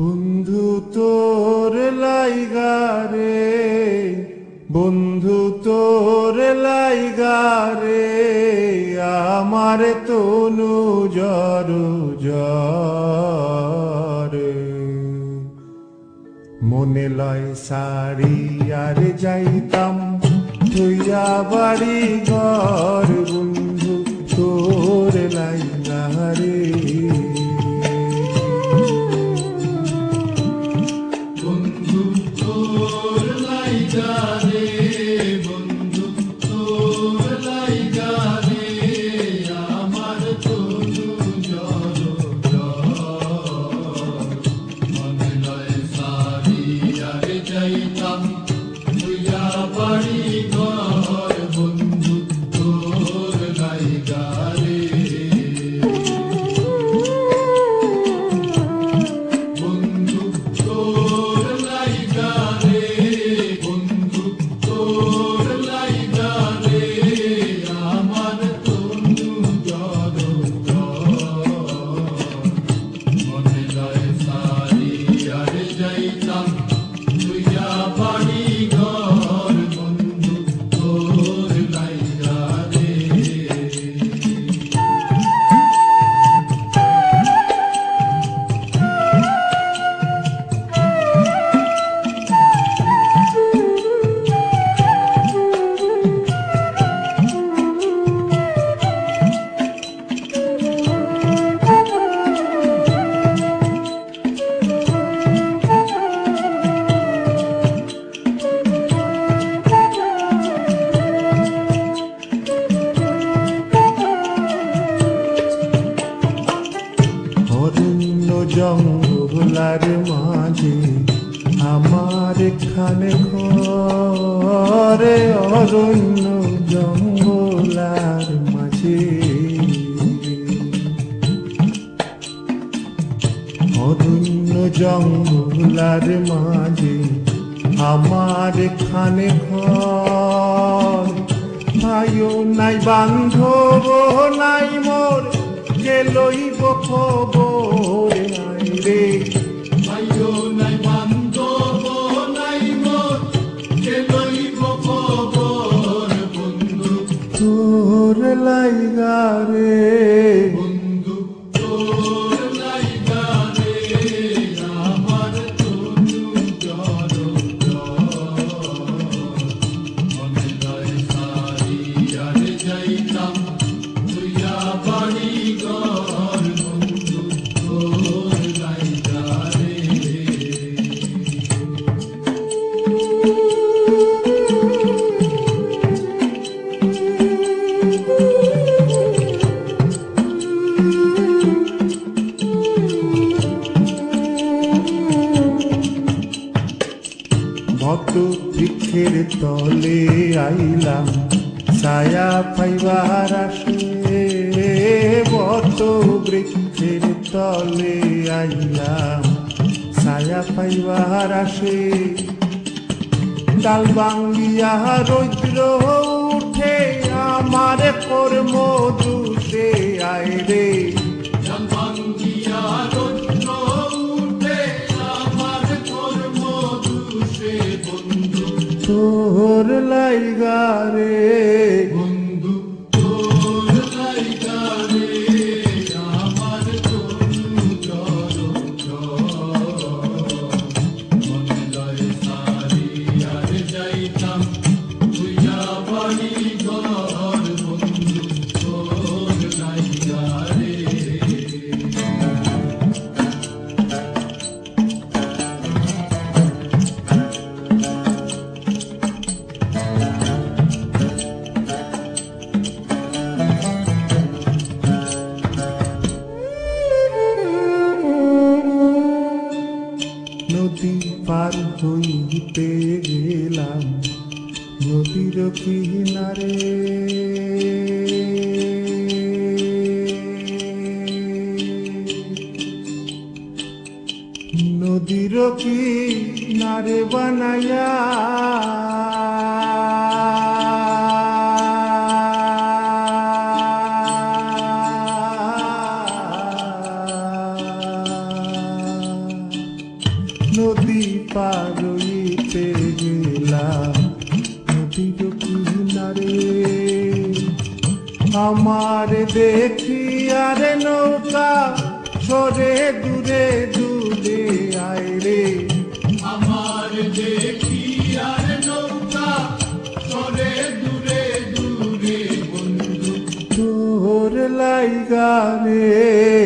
বন্ধু তোর লাইগা রে, বন্ধু তোর লাইগা রে, আমার তনু জর জরে। মনে লয় সারি আর যাইতাম তুইয়া বাড়ি ঘর, বন্ধু তোর লাইগা রে। বন্ধু তোর লাইগা রে, বন্ধু তোর লাইগা রে, আমার তনু জর জর। মনে লয় সারি আর যাইতাম তুইয়া বাড়ি ঘর, বন্ধু তোর লাইগা রে। বন্ধু তোর লাইগা রে, বন্ধু তোর লাইগা রে, আমার তনু জর জর। মনে লয় সারি আর যাইতাম তুইয়া বাড়ি ঘর, বন্ধু তোর লাইগা রে। অরণ্য জঙ্গলার মাঝে আমার এখানে ঘরে, অরণ্য জঙ্গলার মাঝে, অরণ্য জঙ্গলার মাঝে আমার এখানে ঘর। ভাইও নাই বান্ধব নাই মোর, কে লইব খবর নাই রে। ভাইও নাই বান্ধব নাই মোর, কে লইব খবর, বন্ধু তোর লাইগা রে, বন্ধু তোর লাইগা রে, আমার তনু জর জর। মনে লয় সারি আর যাইতাম তুইয়া বাড়ি ঘর, বন্ধু তোর লাইগা রে। বট বৃক্ষের তলে আইলাম ছায়া পাইবার আসে, বট বৃক্ষের তলে আইলাম ছায়া পাইবার আসে। ডাল ভাঙ্গিয়া রৌদ্র উঠে আমার কর্ম দুষে আয় রে। জান ভাঙ্গিয়া রৌদ্র উঠে আমার কর্ম দুষে, বন্ধু তোর লাইগা রে, বন্ধু তোর লাইগা রে, আমার তনু জর জর। মনে লয় সারি আর যাইতাম তুইয়া বাড়ি ঘর, বন্ধু তোর লাইগা রে। নদী পার হইতে গেলাম নদীর কিনারে, নদীর কিনারে বানায়া আমার দেখি আর নৌকা সরে দূরে দূরে আয় রে আমার দেখি আর নৌকা সরে দূরে দূরে বন্ধু তোর লাইগা রে